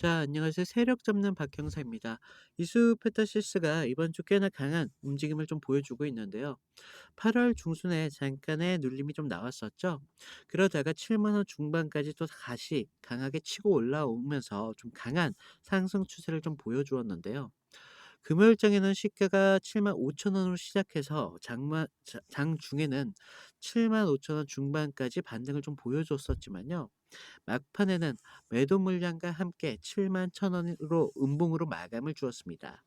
자, 안녕하세요. 세력 잡는 박형사입니다. 이수페타시스가 이번 주 꽤나 강한 움직임을 좀 보여주고 있는데요. 8월 중순에 잠깐의 눌림이 좀 나왔었죠. 그러다가 7만 원 중반까지 또 다시 강하게 치고 올라오면서 좀 강한 상승 추세를 좀 보여주었는데요. 금요일장에는 시가가 7만 5천 원으로 시작해서 장중에는 7만 5천 원 중반까지 반등을 좀 보여줬었지만요. 막판에는 매도 물량과 함께 7만 천 원으로 음봉으로 마감을 주었습니다.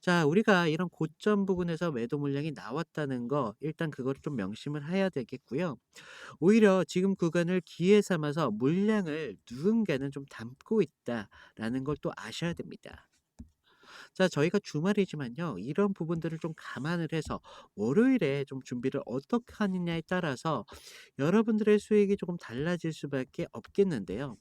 자, 우리가 이런 고점 부근에서 매도 물량이 나왔다는 거 일단 그거를 좀 명심을 해야 되겠고요. 오히려 지금 구간을 기회 삼아서 물량을 누군가는 좀 담고 있다라는 걸 또 아셔야 됩니다. 자, 저희가 주말이지만요. 이런 부분들을 좀 감안을 해서 월요일에 좀 준비를 어떻게 하느냐에 따라서 여러분들의 수익이 조금 달라질 수밖에 없겠는데요.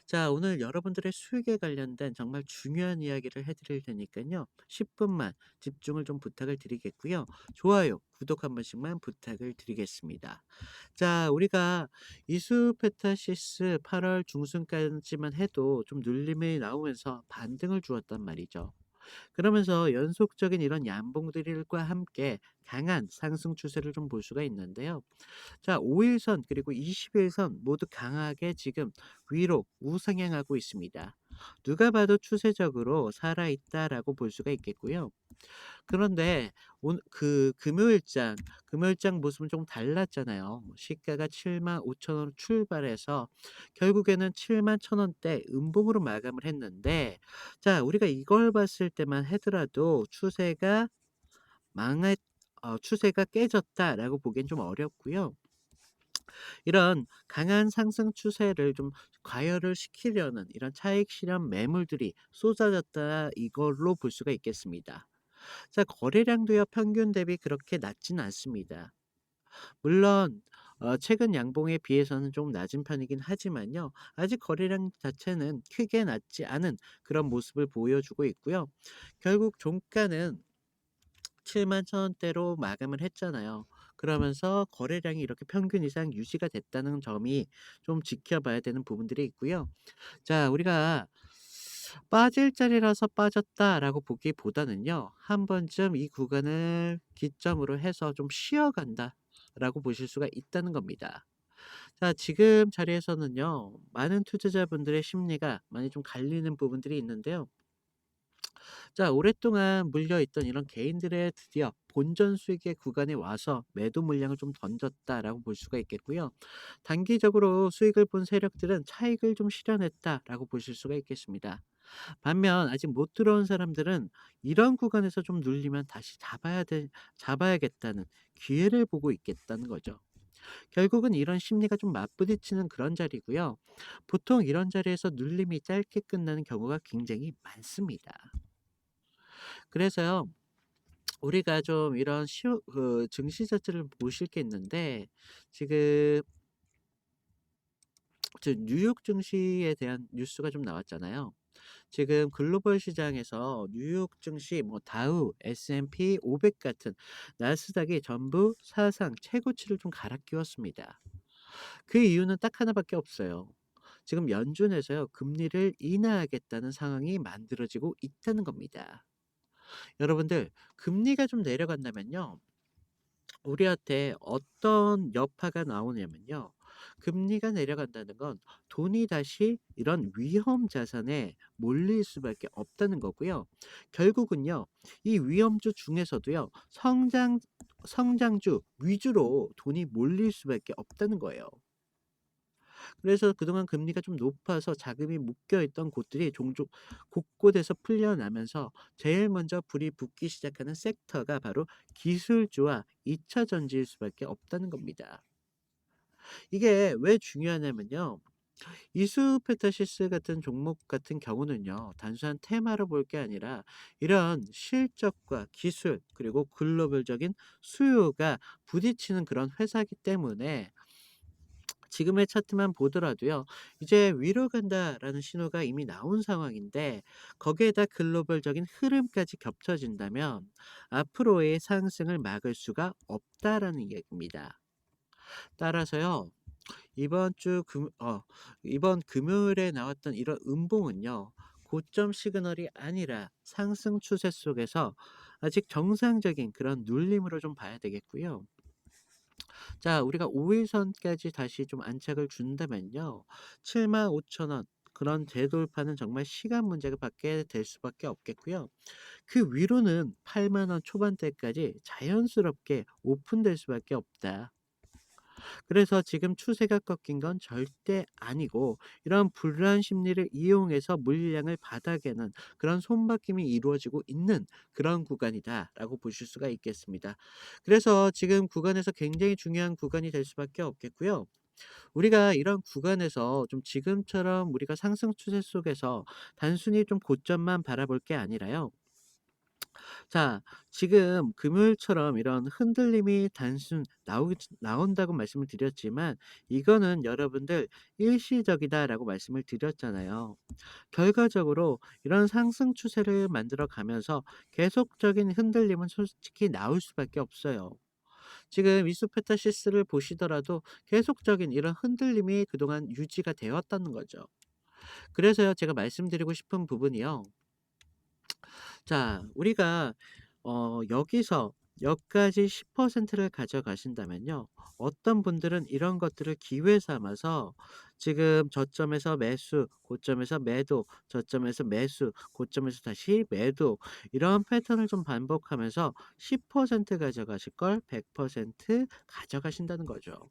자, 오늘 여러분들의 수익에 관련된 정말 중요한 이야기를 해 드릴 테니깐요. 10 분만 집중을 좀 부탁을 드리겠고요. 좋아요, 구독 한 번씩만 부탁을 드리겠습니다. 자, 우리가 이수페타시스 8월 중순까지만 해도 좀 눌림이 나오면서 반등을 주었단 말이죠. 그러면서 연속적인 이런 양봉들과 함께 강한 상승 추세를 좀 볼 수가 있는데요. 자, 5 일선 그리고 20 일선 모두 강하게 지금 위로 우상향하고 있습니다. 누가 봐도 추세적으로 살아있다라고 볼 수가 있겠고요. 그런데 금요일장 모습은 좀 달랐잖아요. 시가가 7만 5천 원 출발해서 결국에는 7만 천 원대 음봉으로 마감을 했는데, 자, 우리가 이걸 봤을 때만 하더라도 망했 추세가 깨졌다라고 보기엔 좀 어렵고요. 이런 강한 상승 추세를 좀 과열을 시키려는 이런 차익 실현 매물들이 쏟아졌다, 이걸로 볼 수가 있겠습니다. 자, 거래량도요 평균 대비 그렇게 낮진 않습니다. 물론 최근 양봉에 비해서는 좀 낮은 편이긴 하지만요. 아직 거래량 자체는 크게 낮지 않은 그런 모습을 보여주고 있고요. 결국 종가는 7만 천 원대로 마감을 했잖아요. 그러면서 거래량이 이렇게 평균 이상 유지가 됐다는 점이 좀 지켜봐야 되는 부분들이 있고요. 자, 우리가 '빠질 자리라서 빠졌다.'라고 보기보다는요. '한 번쯤 이 구간을 기점으로 해서 좀 쉬어간다.'라고 보실 수가 있다는 겁니다. 자, 지금 자리에서는요. 많은 투자자분들의 심리가 많이 좀 갈리는 부분들이 있는데요. 자, 오랫동안 물려있던 이런 개인들의 드디어 본전 수익의 구간에 와서 매도 물량을 좀 던졌다라고 볼 수가 있겠고요. 단기적으로 수익을 본 세력들은 차익을 좀 실현했다라고 보실 수가 있겠습니다. 반면 아직 못 들어온 사람들은 이런 구간에서 좀 눌리면 다시 잡아야겠다는 기회를 보고 있겠다는 거죠. 결국은 이런 심리가 좀 맞부딪히는 그런 자리고요. 보통 이런 자리에서 눌림이 짧게 끝나는 경우가 굉장히 많습니다. 그래서요. 우리가 좀 이런 증시 자체를 보실 게 있는데, 지금 뉴욕 증시에 대한 뉴스가 좀 나왔잖아요. 지금 글로벌 시장에서 뉴욕 증시 뭐 다우, S&P 500 같은 나스닥이 전부 사상 최고치를 좀 갈아 끼웠습니다. 그 이유는 딱 하나밖에 없어요. 지금 연준에서요. 금리를 인하하겠다는 상황이 만들어지고 있다는 겁니다. 여러분들, 금리가 좀 내려간다면요. 우리한테 어떤 여파가 나오냐면요. 금리가 내려간다는 건 돈이 다시 이런 위험 자산에 몰릴 수밖에 없다는 거고요. 결국은요. 이 위험주 중에서도요. 성장주 위주로 돈이 몰릴 수밖에 없다는 거예요. 그래서 그동안 금리가 좀 높아서 자금이 묶여 있던 곳들이 종종 곳곳에서 풀려나면서 제일 먼저 불이 붙기 시작하는 섹터가 바로 기술주와 2차 전지일 수밖에 없다는 겁니다. 이게 왜 중요하냐면요. 이수페타시스 같은 종목 같은 경우는요. 단순한 테마로 볼 게 아니라 이런 실적과 기술 그리고 글로벌적인 수요가 부딪히는 그런 회사이기 때문에 지금의 차트만 보더라도요. 이제 '위로 간다.'라는 신호가 이미 나온 상황인데, 거기에다 글로벌적인 흐름까지 겹쳐진다면 '앞으로의 상승을 막을 수가 없다.'라는 얘기입니다. 따라서요. 이번 주 이번 금요일에 나왔던 이런 음봉은요. 고점 시그널이 아니라 상승 추세 속에서 아직 정상적인 그런 눌림으로 좀 봐야 되겠고요. 자, 우리가 5 일선까지 다시 좀 안착을 준다면요. 75,000원 그런 재돌파는 정말 시간 문제가 밖에 될 수밖에 없겠고요. 그 위로는 8만 원 초반대까지 자연스럽게 오픈될 수밖에 없다. 그래서 지금 추세가 꺾인 건 절대 아니고 이런 불안 심리를 이용해서 물량을 바닥에는 그런 손바뀜이 이루어지고 있는 그런 구간이다라고 보실 수가 있겠습니다. 그래서 지금 구간에서 굉장히 중요한 구간이 될 수밖에 없겠고요. 우리가 이런 구간에서 좀 지금처럼 우리가 상승 추세 속에서 단순히 좀 고점만 바라볼 게 아니라요. 자, 지금 금요일처럼 이런 흔들림이 단순 나온다고 말씀을 드렸지만 이거는 여러분들 일시적이다라고 말씀을 드렸잖아요. 결과적으로 이런 상승 추세를 만들어 가면서 계속적인 흔들림은 솔직히 나올 수밖에 없어요. 지금 이소페타시스를 보시더라도 계속적인 이런 흔들림이 그동안 유지가 되었다는 거죠. 그래서요, 제가 말씀드리고 싶은 부분이요. 자, 우리가 여기서 여기까지 10%를 가져가신다면요. 어떤 분들은 이런 것들을 기회 삼아서 지금 저점에서 매수, 고점에서 매도, 저점에서 매수, 고점에서 다시 매도 이런 패턴을 좀 반복하면서 10% 가져가실 걸 100% 가져가신다는 거죠.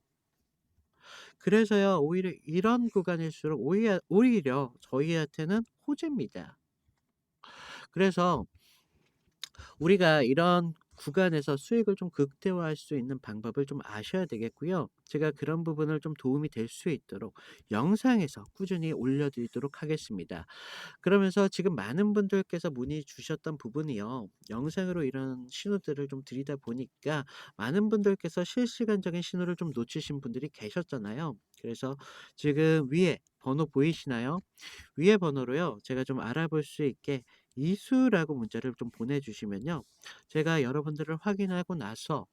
그래서요. 오히려 이런 구간일수록 오히려 저희한테는 호재입니다. 그래서 우리가 이런 구간에서 수익을 좀 극대화할 수 있는 방법을 좀 아셔야 되겠고요. 제가 그런 부분을 좀 도움이 될 수 있도록 영상에서 꾸준히 올려드리도록 하겠습니다. 그러면서 지금 많은 분들께서 문의 주셨던 부분이요. 영상으로 이런 신호들을 좀 드리다 보니까 많은 분들께서 실시간적인 신호를 좀 놓치신 분들이 계셨잖아요. 그래서 지금 위에 번호 보이시나요? 위에 번호로요. 제가 좀 알아볼 수 있게 이수라고 문자를 좀 보내주시면요. 제가 여러분들을 확인하고 나서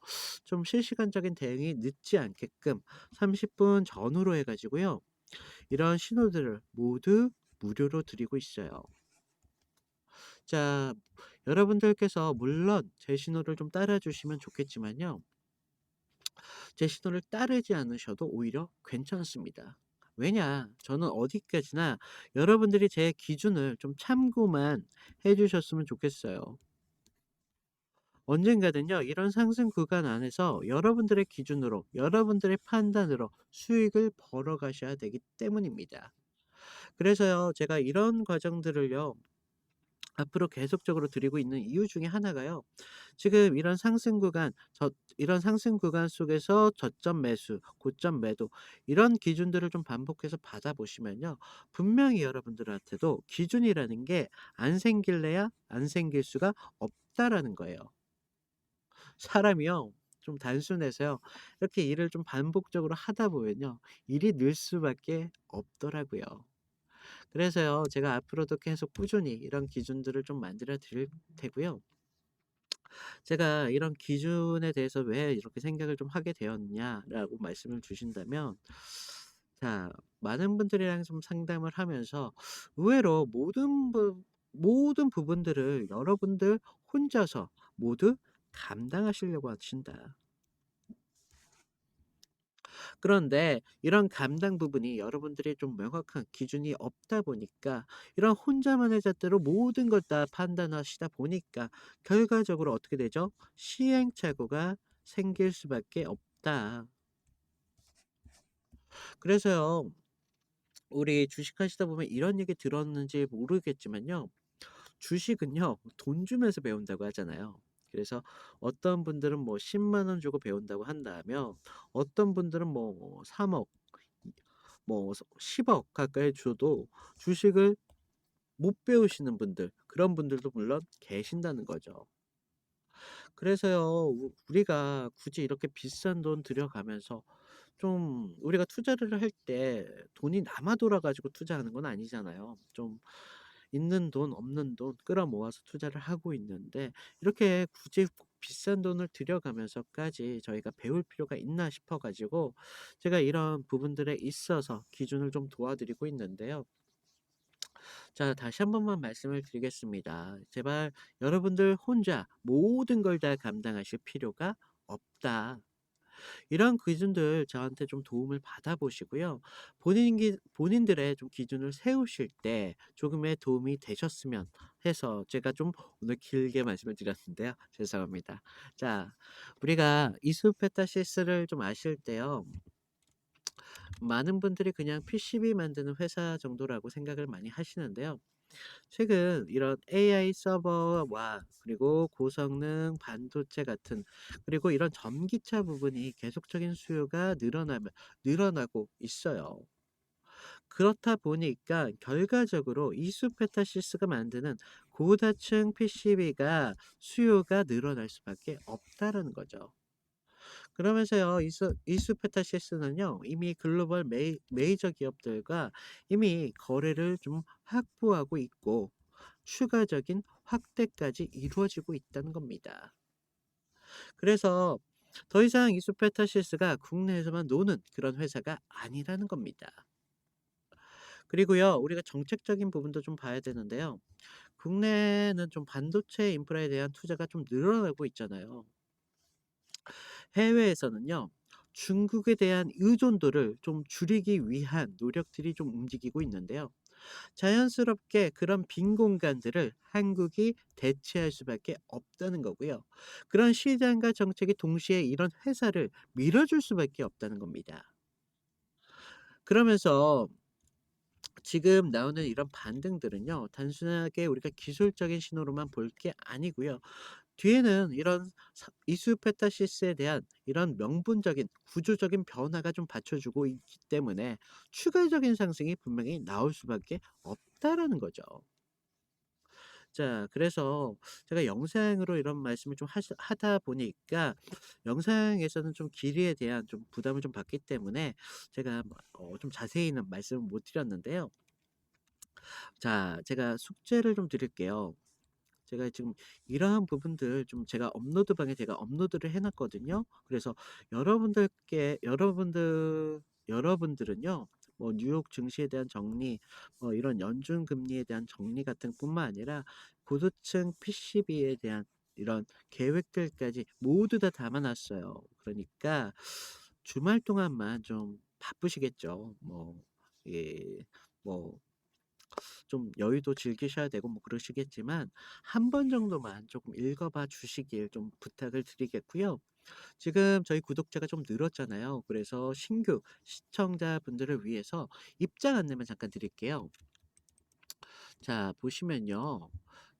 좀 실시간적인 대응이 늦지 않게끔 30분 전후로 해가지고요. 이런 신호들을 모두 무료로 드리고 있어요. 자, 여러분들께서 물론 제 신호를 좀 따라주시면 좋겠지만요. 제 신호를 따르지 않으셔도 오히려 괜찮습니다. 왜냐? 저는 어디까지나 여러분들이 제 기준을 좀 참고만 해 주셨으면 좋겠어요. 언젠가는요, 이런 상승 구간 안에서 여러분들의 기준으로, 여러분들의 판단으로 수익을 벌어 가셔야 되기 때문입니다. 그래서요, 제가 이런 과정들을요, 앞으로 계속적으로 드리고 있는 이유 중에 하나가요. 지금 이런 상승 구간 속에서 저점 매수, 고점 매도 이런 기준들을 좀 반복해서 받아보시면요. 분명히 여러분들한테도 기준이라는 게 안 생길래야 안 생길 수가 없다라는 거예요. 사람이요. 좀 단순해서요. 이렇게 일을 좀 반복적으로 하다 보면요. 일이 늘 수밖에 없더라고요. 그래서요. 제가 앞으로도 계속 꾸준히 이런 기준들을 좀 만들어 드릴 테고요. 제가 이런 기준에 대해서 왜 이렇게 생각을 좀 하게 되었냐라고 말씀을 주신다면, 자, 많은 분들이랑 좀 상담을 하면서 의외로 모든 부분들을 여러분들 혼자서 모두 감당하시려고 하신다. 그런데 이런 감당 부분이 여러분들이 좀 명확한 기준이 없다 보니까 이런 혼자만의 잣대로 모든 걸 다 판단하시다 보니까 결과적으로 어떻게 되죠? 시행착오가 생길 수밖에 없다. 그래서요, 우리 주식하시다 보면 이런 얘기 들었는지 모르겠지만요. 주식은요, 돈 주면서 배운다고 하잖아요. 그래서 어떤 분들은 뭐 10만 원 주고 배운다고 한다면 어떤 분들은 뭐 3억 뭐 10억 가까이 줘도 주식을 못 배우시는 분들 그런 분들도 물론 계신다는 거죠. 그래서요. 우리가 굳이 이렇게 비싼 돈 들여가면서 좀 우리가 투자를 할 때 돈이 남아 돌아 가지고 투자하는 건 아니잖아요. 좀 있는 돈 없는 돈 끌어모아서 투자를 하고 있는데 이렇게 굳이 꼭 비싼 돈을 들여가면서까지 저희가 배울 필요가 있나 싶어 가지고 제가 이런 부분들에 있어서 기준을 좀 도와드리고 있는데요. 자, 다시 한 번만 말씀을 드리겠습니다. 제발 여러분들 혼자 모든 걸 다 감당하실 필요가 없다. 이런 기준들 저한테 좀 도움을 받아 보시고요. 본인들의 좀 기준을 세우실 때 조금의 도움이 되셨으면 해서 제가 좀 오늘 길게 말씀을 드렸는데요. 죄송합니다. 자, 우리가 이수페타시스를 좀 아실 때요. 많은 분들이 그냥 PCB 만드는 회사 정도라고 생각을 많이 하시는데요. 최근 이런 AI 서버와 그리고 고성능 반도체 같은 그리고 이런 전기차 부분이 계속적인 수요가 늘어나고 있어요. 그렇다 보니까 결과적으로 이수페타시스가 만드는 고다층 PCB가 수요가 늘어날 수밖에 없다라는 거죠. 그러면서요, 이수페타시스는요, 이미 글로벌 메이저 기업들과 이미 거래를 좀 확보하고 있고, 추가적인 확대까지 이루어지고 있다는 겁니다. 그래서 더 이상 이수페타시스가 국내에서만 노는 그런 회사가 아니라는 겁니다. 그리고요, 우리가 정책적인 부분도 좀 봐야 되는데요. 국내는 좀 반도체 인프라에 대한 투자가 좀 늘어나고 있잖아요. 해외에서는요. 중국에 대한 의존도를 좀 줄이기 위한 노력들이 좀 움직이고 있는데요. 자연스럽게 그런 빈 공간들을 한국이 대체할 수밖에 없다는 거고요. 그런 시장과 정책이 동시에 이런 회사를 밀어줄 수밖에 없다는 겁니다. 그러면서 지금 나오는 이런 반등들은요, 단순하게 우리가 기술적인 신호로만 볼 게 아니고요. 뒤에는 이런 이수페타시스에 대한 이런 명분적인 구조적인 변화가 좀 받쳐주고 있기 때문에 추가적인 상승이 분명히 나올 수밖에 없다라는 거죠. 자, 그래서 제가 영상으로 이런 말씀을 좀 하다 보니까 영상에서는 좀 길이에 대한 좀 부담을 좀 받기 때문에 제가 좀 자세히는 말씀을 못 드렸는데요. 자, 제가 숙제를 좀 드릴게요. 제가 지금 이러한 부분들 좀 제가 업로드방에 제가 업로드를 해 놨거든요. 그래서 여러분들은요. 뭐 뉴욕 증시에 대한 정리, 뭐 이런 연준 금리에 대한 정리 같은 뿐만 아니라 고도층 PCB에 대한 이런 계획들까지 모두 다 담아 놨어요. 그러니까 주말 동안만 좀 바쁘시겠죠. 예. 뭐 좀 여유도 즐기셔야 되고 뭐 그러시겠지만 한 번 정도만 조금 읽어 봐 주시길 좀 부탁을 드리겠고요. 지금 저희 구독자가 좀 늘었잖아요. 그래서 신규 시청자분들을 위해서 입장 안내만 잠깐 드릴게요. 자, 보시면요.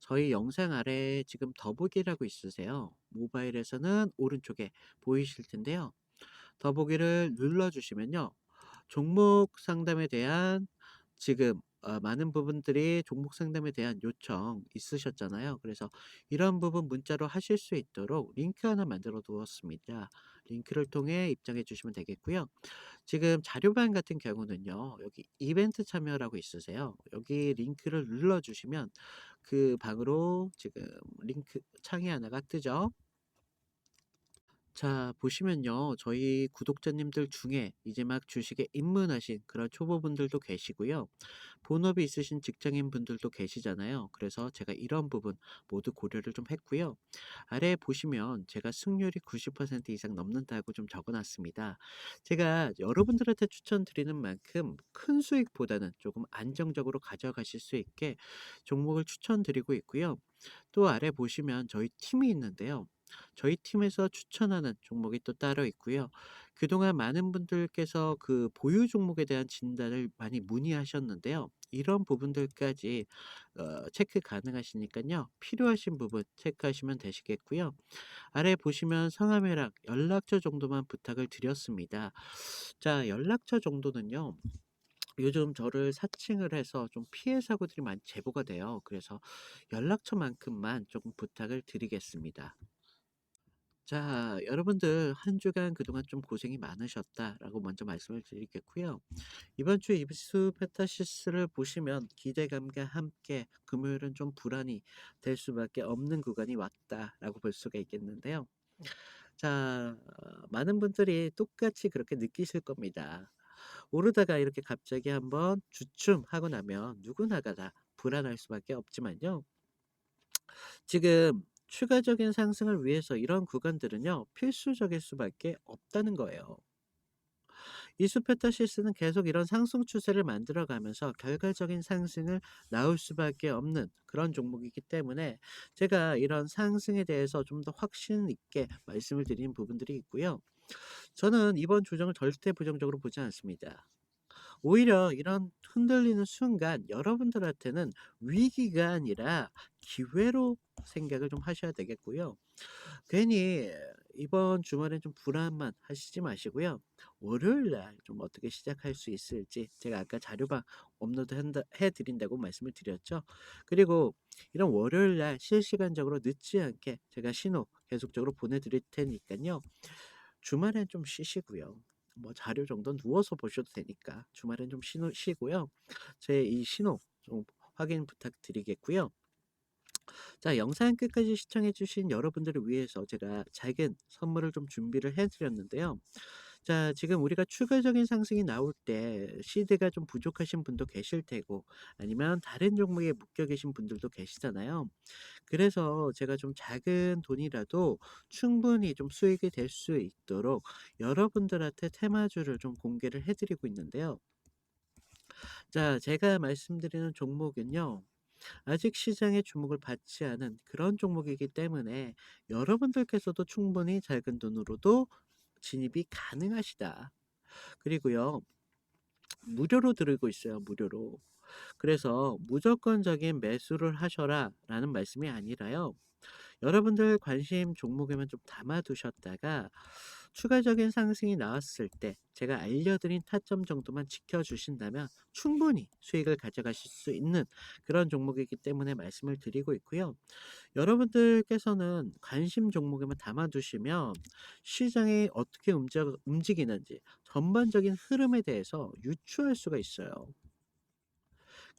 저희 영상 아래 지금 더보기라고 있으세요. 모바일에서는 오른쪽에 보이실 텐데요. 더보기를 눌러주시면요. 종목 상담에 대한 지금 많은 부분들이 종목 상담에 대한 요청 있으셨잖아요. 그래서 이런 부분 문자로 하실 수 있도록 링크 하나 만들어 두었습니다. 링크를 통해 입장해 주시면 되겠고요. 지금 자료방 같은 경우는요. 여기 이벤트 참여라고 있으세요. 여기 링크를 눌러 주시면 그 방으로 지금 링크 창이 하나가 뜨죠. 자, 보시면요. 저희 구독자님들 중에 이제 막 주식에 입문하신 그런 초보분들도 계시고요. 본업이 있으신 직장인 분들도 계시잖아요. 그래서 제가 이런 부분 모두 고려를 좀 했고요. 아래 보시면 제가 승률이 90% 이상 넘는다고 좀 적어놨습니다. 제가 여러분들한테 추천드리는 만큼 큰 수익보다는 조금 안정적으로 가져가실 수 있게 종목을 추천드리고 있고요. 또 아래 보시면 저희 팀이 있는데요. 저희 팀에서 추천하는 종목이 또 따로 있고요. 그동안 많은 분들께서 그 보유 종목에 대한 진단을 많이 문의하셨는데요. 이런 부분들까지 체크 가능하시니까요. 필요하신 부분 체크하시면 되시겠고요. 아래 보시면 성함이랑 연락처 정도만 부탁을 드렸습니다. 자, 연락처 정도는요. 요즘 저를 사칭을 해서 좀 피해 사고들이 많이 제보가 돼요. 그래서 연락처만큼만 조금 부탁을 드리겠습니다. 자, 여러분들 한 주간 그동안 좀 고생이 많으셨다라고 먼저 말씀을 드리겠고요. 이번 주 이비수 페타시스를 보시면 기대감과 함께 금요일은 좀 불안이 될 수밖에 없는 구간이 왔다라고 볼 수가 있겠는데요. 자, 많은 분들이 똑같이 그렇게 느끼실 겁니다. 오르다가 이렇게 갑자기 한번 주춤하고 나면 누구나가 다 불안할 수밖에 없지만요. 지금 추가적인 상승을 위해서 이런 구간들은요, 필수적일 수밖에 없다는 거예요. 이수페타시스는 계속 이런 상승 추세를 만들어가면서 결과적인 상승을 나올 수밖에 없는 그런 종목이기 때문에 제가 이런 상승에 대해서 좀 더 확신 있게 말씀을 드리는 부분들이 있고요. 저는 이번 조정을 절대 부정적으로 보지 않습니다. 오히려 이런 흔들리는 순간 여러분들한테는 위기가 아니라 기회로 생각을 좀 하셔야 되겠고요. 괜히 이번 주말엔 좀 불안만 하시지 마시고요. 월요일 날 좀 어떻게 시작할 수 있을지 제가 아까 자료방 업로드 해 드린다고 말씀을 드렸죠. 그리고 이런 월요일 날 실시간적으로 늦지 않게 제가 신호 계속적으로 보내 드릴 테니깐요. 주말엔 좀 쉬시고요. 뭐 자료 정도는 누워서 보셔도 되니까 주말엔 좀 쉬고요. 제 이 신호 좀 확인 부탁드리겠고요. 자, 영상 끝까지 시청해 주신 여러분들을 위해서 제가 작은 선물을 좀 준비를 해 드렸는데요. 자, 지금 우리가 추가적인 상승이 나올 때 시드가 좀 부족하신 분도 계실 테고 아니면 다른 종목에 묶여 계신 분들도 계시잖아요. 그래서 제가 좀 작은 돈이라도 충분히 좀 수익이 될 수 있도록 여러분들한테 테마주를 좀 공개를 해 드리고 있는데요. 자, 제가 말씀드리는 종목은요. 아직 시장의 주목을 받지 않은 그런 종목이기 때문에 여러분들께서도 충분히 작은 돈으로도 진입이 가능하시다. 그리고요, 무료로 들고 있어요, 무료로. 그래서 무조건적인 매수를 하셔라 라는 말씀이 아니라요. 여러분들 관심 종목에만 좀 담아두셨다가 추가적인 상승이 나왔을 때 제가 알려드린 타점 정도만 지켜주신다면 충분히 수익을 가져가실 수 있는 그런 종목이기 때문에 말씀을 드리고 있고요. 여러분들께서는 관심 종목에만 담아두시면 시장이 어떻게 움직이는지 전반적인 흐름에 대해서 유추할 수가 있어요.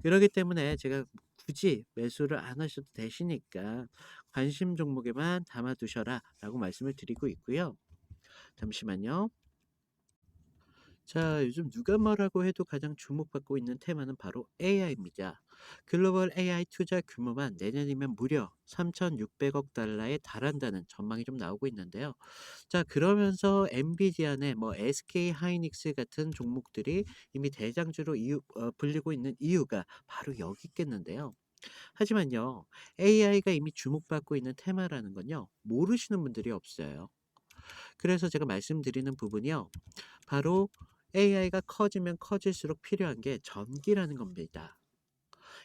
그러기 때문에 제가 굳이 매수를 안 하셔도 되시니까 관심 종목에만 담아 두셔라라고 말씀을 드리고 있고요. 잠시만요. 자, 요즘 누가 뭐라고 해도 가장 주목받고 있는 테마는 바로 AI입니다. 글로벌 AI 투자 규모만 내년이면 무려 3,600억 달러에 달한다는 전망이 좀 나오고 있는데요. 자, 그러면서 엔비디아나 뭐 SK 하이닉스 같은 종목들이 이미 대장주로 불리고 있는 이유가 바로 여기 있겠는데요. 하지만요, AI가 이미 주목받고 있는 테마라는 건요, 모르시는 분들이 없어요. 그래서 제가 말씀드리는 부분이요, 바로 AI가 커지면 커질수록 필요한 게 전기라는 겁니다.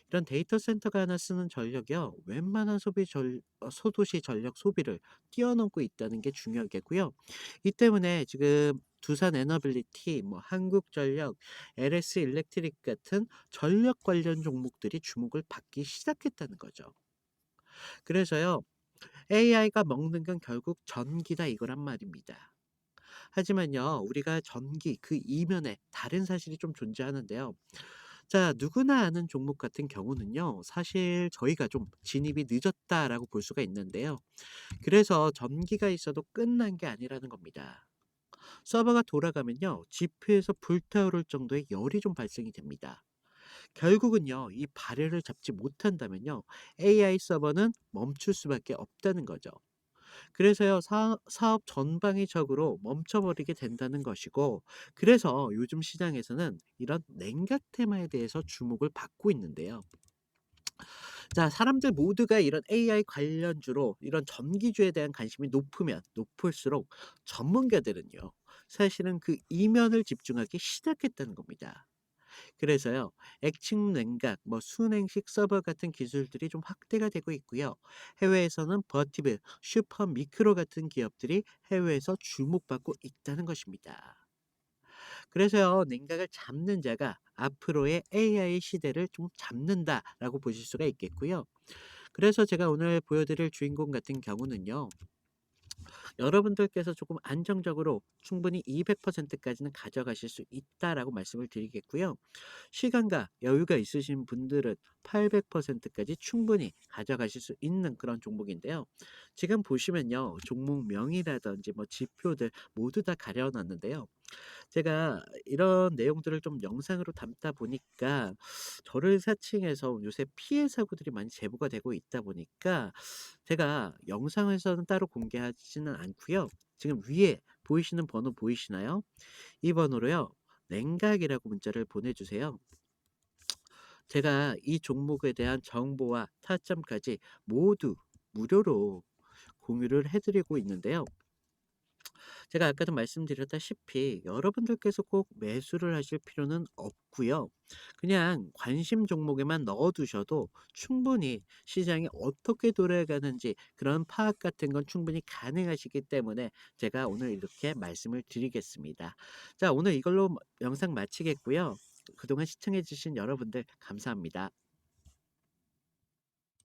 이런 데이터 센터가 하나 쓰는 전력이요, 웬만한 소도시 전력 소비를 뛰어넘고 있다는 게 중요하겠고요. 이 때문에 지금 두산 에너빌리티, 뭐 한국전력, LS 일렉트릭 같은 전력 관련 종목들이 주목을 받기 시작했다는 거죠. 그래서요, AI가 먹는 건 결국 전기다 이거란 말입니다. 하지만요, 우리가 전기 그 이면에 다른 사실이 좀 존재하는데요. 자, 누구나 아는 종목 같은 경우는요, 사실 저희가 좀 진입이 늦었다라고 볼 수가 있는데요. 그래서 전기가 있어도 끝난 게 아니라는 겁니다. 서버가 돌아가면요, GPU에서 불타오를 정도의 열이 좀 발생이 됩니다. 결국은요, 이 발열을 잡지 못한다면요, AI 서버는 멈출 수밖에 없다는 거죠. 그래서요, 사업 전방위 적으로 멈춰버리게 된다는 것이고, 그래서 요즘 시장에서는 이런 냉각 테마에 대해서 주목을 받고 있는데요. 자, 사람들 모두가 이런 AI 관련주로 이런 전기주에 대한 관심이 높으면 높을수록 전문가들은요, 사실은 그 이면을 집중하기 시작했다는 겁니다. 그래서요, 액침 냉각, 뭐 순행식 서버 같은 기술들이 좀 확대가 되고 있고요. 해외에서는 버티브, 슈퍼 미크로 같은 기업들이 해외에서 주목받고 있다는 것입니다. 그래서요, 냉각을 잡는 자가 앞으로의 AI 시대를 좀 잡는다라고 보실 수가 있겠고요. 그래서 제가 오늘 보여드릴 주인공 같은 경우는요, 여러분들께서 조금 안정적으로 충분히 200% 까지는 가져가실 수 있다라고 말씀을 드리겠고요. 시간과 여유가 있으신 분들은 800% 까지 충분히 가져가실 수 있는 그런 종목인데요. 지금 보시면요. 종목명이라든지 뭐 지표들 모두 다 가려 놨는데요. 제가 이런 내용들을 좀 영상으로 담다 보니까 저를 사칭해서 요새 피해 사고들이 많이 제보가 되고 있다 보니까 제가 영상에서는 따로 공개하지는 않고요. 지금 위에 보이시는 번호 보이시나요? 이 번호로요. 냉각이라고 문자를 보내주세요. 제가 이 종목에 대한 정보와 타점까지 모두 무료로 공유를 해드리고 있는데요. 제가 아까도 말씀드렸다시피 여러분들께서 꼭 매수를 하실 필요는 없고요. 그냥 관심 종목에만 넣어 두셔도 충분히 시장이 어떻게 돌아가는지 그런 파악 같은 건 충분히 가능하시기 때문에 제가 오늘 이렇게 말씀을 드리겠습니다. 자, 오늘 이걸로 영상 마치겠고요. 그동안 시청해 주신 여러분들 감사합니다.